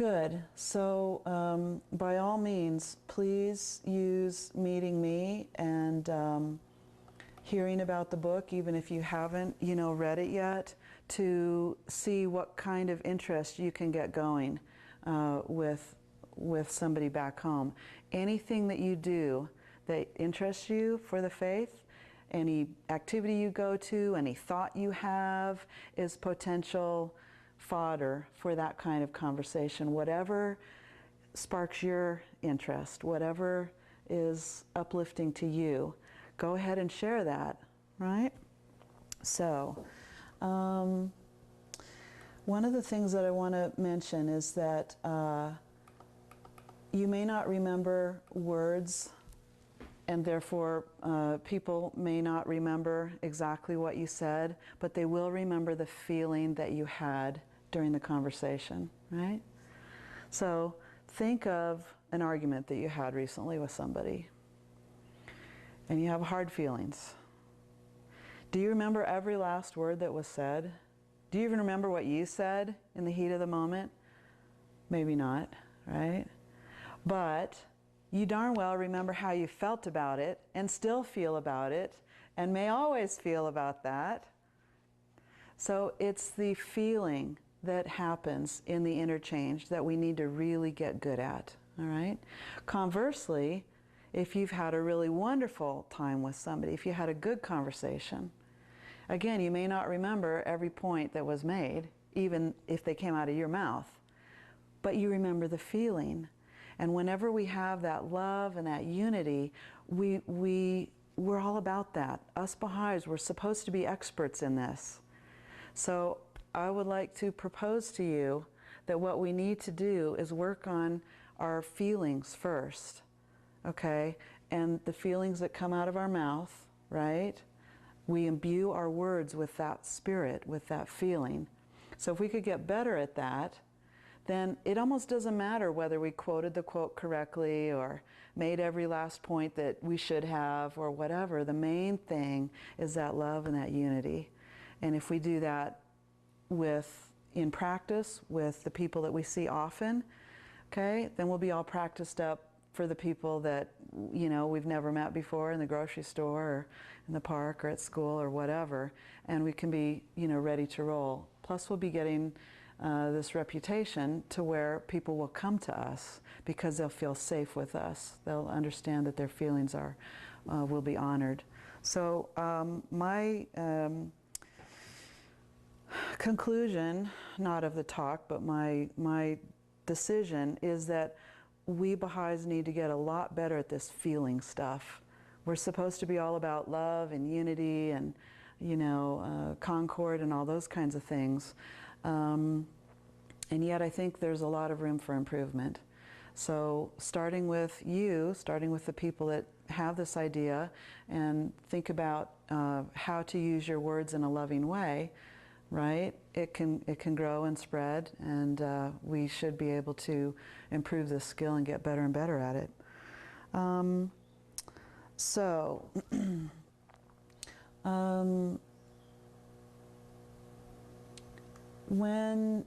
Good. So by all means, please use meeting me and hearing about the book, even if you haven't, read it yet, to see what kind of interest you can get going with somebody back home. Anything that you do that interests you for the faith, any activity you go to, any thought you have, is potential fodder for that kind of conversation. Whatever sparks your interest, whatever is uplifting to you, go ahead and share that, right? So, one of the things that I want to mention is that you may not remember words, and therefore people may not remember exactly what you said, but they will remember the feeling that you had during the conversation, right? So think of an argument that you had recently with somebody, and you have hard feelings. Do you remember every last word that was said? Do you even remember what you said in the heat of the moment? Maybe not, right? But you darn well remember how you felt about it, and still feel about it, and may always feel about that. So it's the feeling that happens in the interchange that we need to really get good at, all right? Conversely, if you've had a really wonderful time with somebody, if you had a good conversation, again, you may not remember every point that was made, even if they came out of your mouth, but you remember the feeling. And whenever we have that love and that unity, we're all about that. Us Baha'is, we're supposed to be experts in this. So I would like to propose to you that what we need to do is work on our feelings first, okay? And the feelings that come out of our mouth, right? We imbue our words with that spirit, with that feeling. So if we could get better at that, then it almost doesn't matter whether we quoted the quote correctly or made every last point that we should have or whatever. The main thing is that love and that unity. And if we do that in practice with the people that we see often, okay, then we'll be all practiced up for the people that, we've never met before in the grocery store or in the park or at school or whatever, and we can be, ready to roll. Plus we'll be getting this reputation to where people will come to us because they'll feel safe with us. They'll understand that their feelings will be honored. So my conclusion, not of the talk, but my decision is that we Baha'is need to get a lot better at this feeling stuff. We're supposed to be all about love and unity and, concord and all those kinds of things. And yet I think there's a lot of room for improvement. So starting with the people that have this idea, and think about how to use your words in a loving way, right? It can grow and spread, and we should be able to improve this skill and get better and better at it. When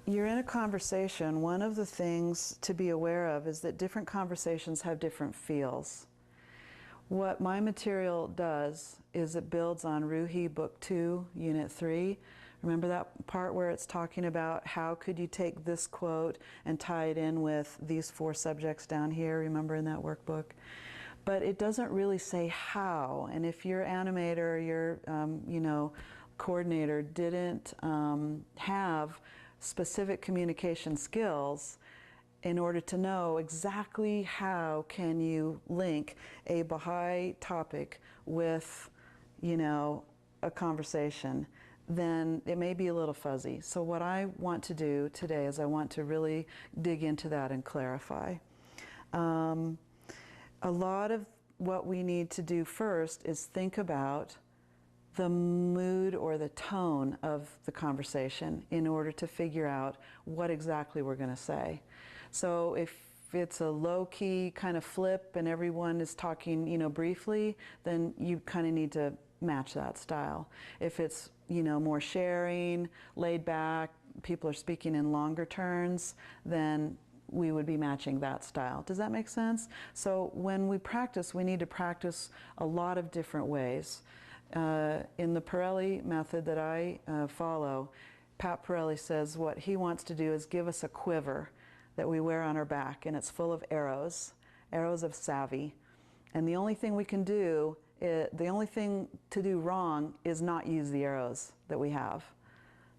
you're in a conversation, one of the things to be aware of is that different conversations have different feels. What my material does is it builds on Ruhi Book 2, Unit 3. Remember that part where it's talking about how could you take this quote and tie it in with these 4 subjects down here, remember in that workbook? But it doesn't really say how, and if your animator, your coordinator didn't have specific communication skills in order to know exactly how can you link a Baha'i topic with, a conversation, then it may be a little fuzzy. So what I want to do today is I want to really dig into that and clarify. A lot of what we need to do first is think about the mood or the tone of the conversation in order to figure out what exactly we're going to say. So if it's a low-key kind of flip and everyone is talking, briefly, then you kind of need to match that style. If it's, more sharing, laid back, people are speaking in longer turns, then we would be matching that style. Does that make sense? So when we practice, we need to practice a lot of different ways. In the Parelli method that I follow, Pat Parelli says what he wants to do is give us a quiver that we wear on our back, and it's full of arrows, arrows of savvy. And the only thing we can do, the only thing to do wrong is not use the arrows that we have.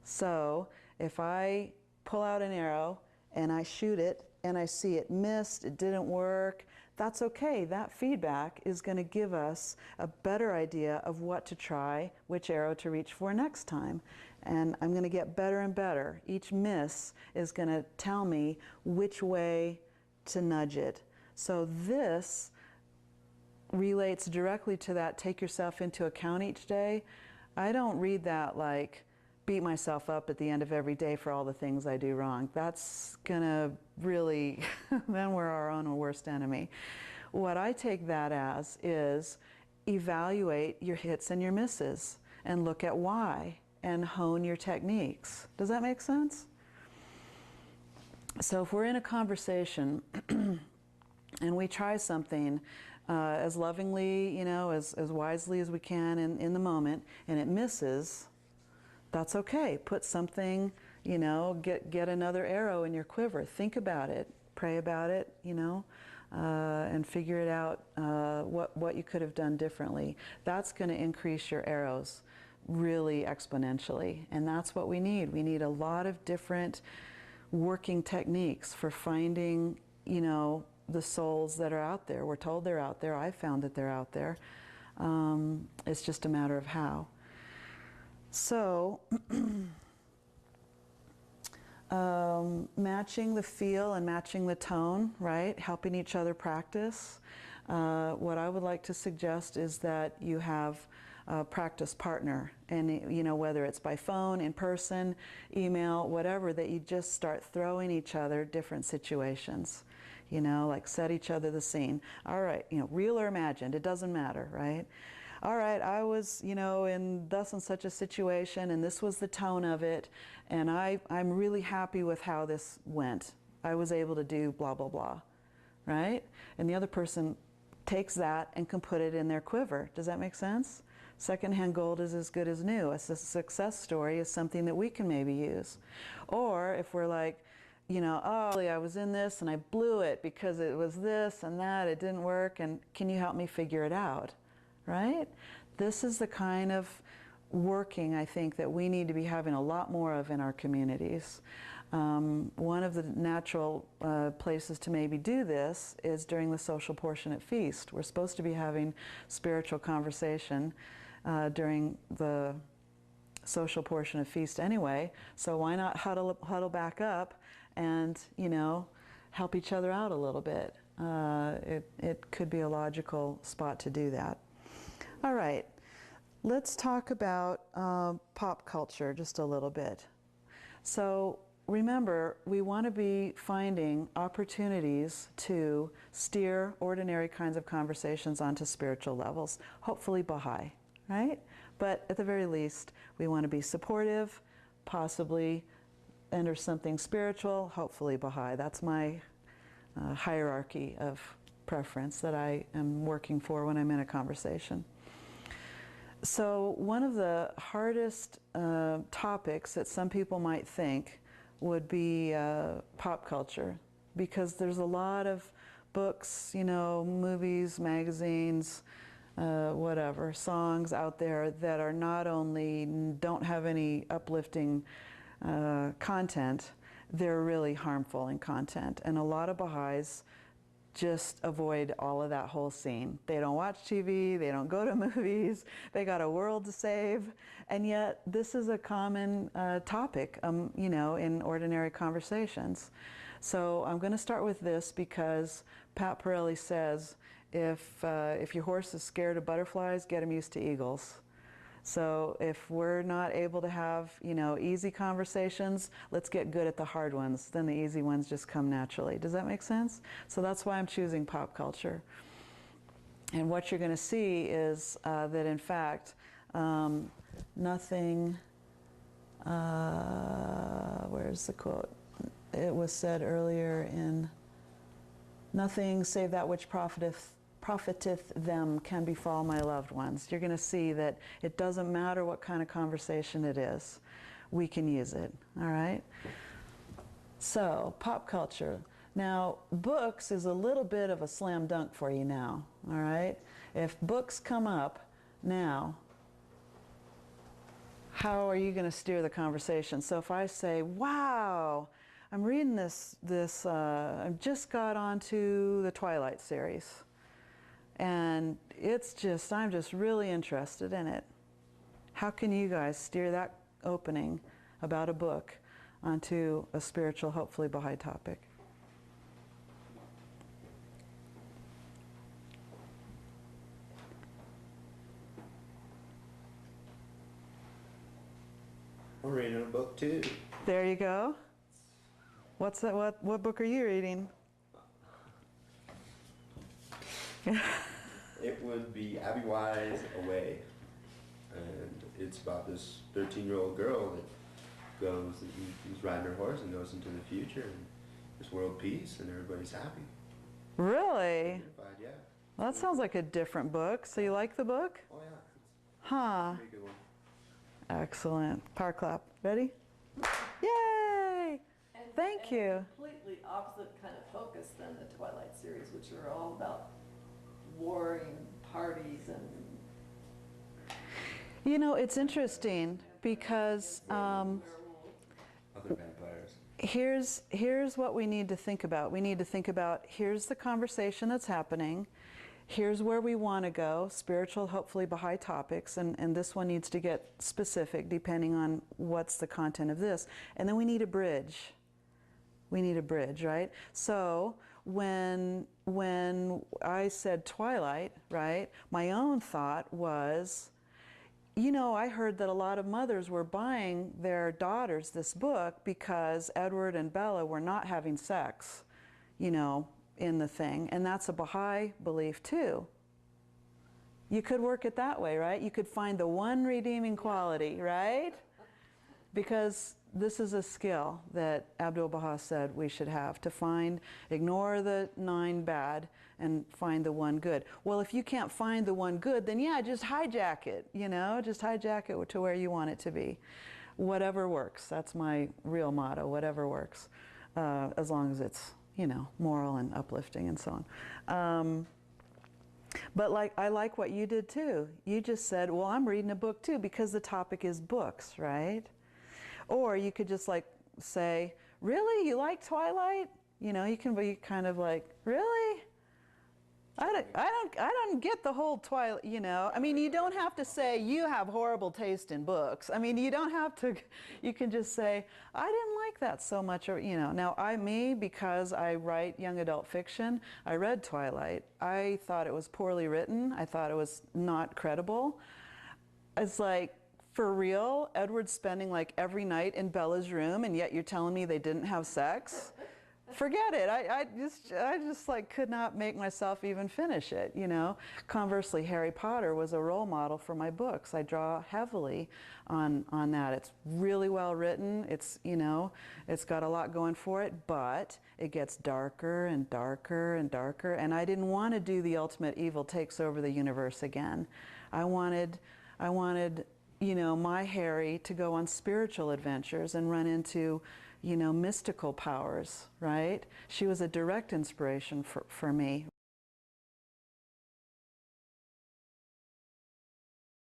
So if I pull out an arrow and I shoot it and I see it missed, it didn't work, that's okay. That feedback is going to give us a better idea of what to try, which arrow to reach for next time. And I'm going to get better and better. Each miss is going to tell me which way to nudge it. So this relates directly to that take yourself into account each day. I don't read that like beat myself up at the end of every day for all the things I do wrong. That's gonna really, then we're our own worst enemy. What I take that as is evaluate your hits and your misses and look at why and hone your techniques. Does that make sense? So if we're in a conversation and we try something as lovingly, you know, as wisely as we can in the moment, and it misses, that's okay. Put something, you know, get another arrow in your quiver. Think about it, pray about it, you know, and figure it out, what you could have done differently. That's going to increase your arrows really exponentially, and that's what we need. We need a lot of different working techniques for finding, you know, the souls that are out there. We're told they're out there. I found that they're out there. It's just a matter of how. So, matching the feel and matching the tone, right? Helping each other practice. What I would like to suggest is that you have a practice partner, and you know, whether it's by phone, in person, email, whatever, that you just start throwing each other different situations. You know, like set each other the scene. All right, you know, real or imagined, it doesn't matter, right? All right, I was, you know, in thus and such a situation, and this was the tone of it, and I'm really happy with how this went. I was able to do blah, blah, blah, right? And the other person takes that and can put it in their quiver. Does that make sense? Secondhand gold is as good as new. A success story is something that we can maybe use. Or if we're like, you know, oh, I was in this and I blew it because it was this and that, it didn't work, and can you help me figure it out, right? This is the kind of working, I think, that we need to be having a lot more of in our communities. One of the natural places to maybe do this is during the social portion at Feast. We're supposed to be having spiritual conversation during the social portion of Feast anyway, so why not huddle back up and, you know, help each other out a little bit. It could be a logical spot to do that. All right, let's talk about pop culture just a little bit. So remember, we want to be finding opportunities to steer ordinary kinds of conversations onto spiritual levels, hopefully Baha'i, right? But at the very least, we want to be supportive, possibly enter something spiritual, hopefully Baha'i. That's my hierarchy of preference that I am working for when I'm in a conversation. So one of the hardest topics that some people might think would be pop culture, because there's a lot of books, you know, movies, magazines, whatever, songs out there that are not only don't have any uplifting content, they're really harmful in content. And a lot of Baha'is just avoid all of that whole scene. They don't watch TV, they don't go to movies, they got a world to save, and yet this is a common topic, you know, in ordinary conversations. So I'm going to start with this because Pat Parelli says, if your horse is scared of butterflies, get him used to eagles. So if we're not able to have, you know, easy conversations, let's get good at the hard ones. Then the easy ones just come naturally. Does that make sense? So that's why I'm choosing pop culture. And what you're going to see is that, in fact, nothing, where's the quote? It was said earlier in nothing save that which profiteth them can befall my loved ones. You're going to see that it doesn't matter what kind of conversation it is. We can use it, all right? So, pop culture. Now, books is a little bit of a slam dunk for you now, all right? If books come up now, how are you going to steer the conversation? So if I say, wow, I'm reading I just got onto the Twilight series, and I'm just really interested in it. How can you guys steer that opening about a book onto a spiritual, hopefully Baha'i topic? I'm reading a book too. There you go. What's that? What book are you reading? It would be Abby Wise Away. And it's about this 13-year-old girl that who's riding her horse and goes into the future, and there's world peace and everybody's happy. Really? Unified, yeah. Well, that sounds like a different book. So you like the book? Oh yeah. Huh. It's a pretty good one. Excellent. Power clap. Ready? Yay! Thank you. Completely opposite kind of focus than the Twilight series, which are all about warring parties and. You know, it's interesting because Other vampires. here's what we need to think about. We need to think about, here's the conversation that's happening. Here's where we want to go, spiritual, hopefully Baha'i topics, and this one needs to get specific depending on what's the content of this. And then we need a bridge. We need a bridge, right? So when I said Twilight, right, my own thought was, you know, I heard that a lot of mothers were buying their daughters this book because Edward and Bella were not having sex, you know, in the thing. And that's a Baha'i belief too. You could work it that way, right? You could find the one redeeming quality, right? Because this is a skill that Abdu'l-Baha said we should have, to ignore the 9 bad and find the one good. Well, if you can't find the one good, then yeah, just hijack it, you know, just hijack it to where you want it to be. Whatever works, that's my real motto, whatever works, as long as it's, you know, moral and uplifting and so on. But I like what you did too. You just said, well, I'm reading a book too, because the topic is books, right? Or you could just like say, really, you like Twilight? You know, you can be kind of like, really? I don't get the whole Twilight, you know. I mean, you don't have to say you have horrible taste in books. I mean, you don't have to, you can just say, I didn't like that so much, or, you know. Now, because I write young adult fiction, I read Twilight. I thought it was poorly written. I thought it was not credible. It's like, for real, Edward's spending like every night in Bella's room, and yet you're telling me they didn't have sex? Forget it. I just like could not make myself even finish it, you know. Conversely, Harry Potter was a role model for my books. I draw heavily on that. It's really well written. It's, you know, it's got a lot going for it, but it gets darker and darker and darker. And I didn't want to do the ultimate evil takes over the universe again. I wanted, you know, my Harry to go on spiritual adventures and run into, you know, mystical powers, right? She was a direct inspiration for me,